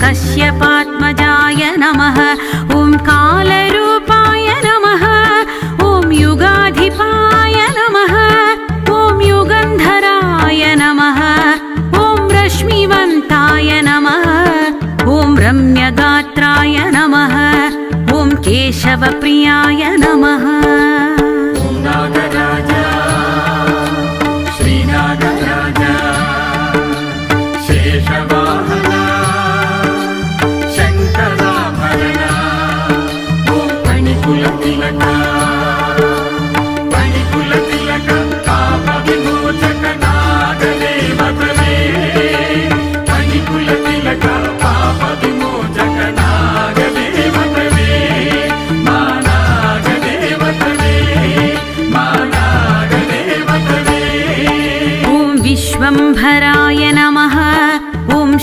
कश्यपात्मजाय नमः। ॐ कालरूपाय नमः। ॐ युगाधिपाय नमः। ॐ युगन्धराय नमः। ॐ रश्मिवन्ताय नमः। ॐ रम्यगात्राय नमः। ॐ केशवप्रियाय नमः।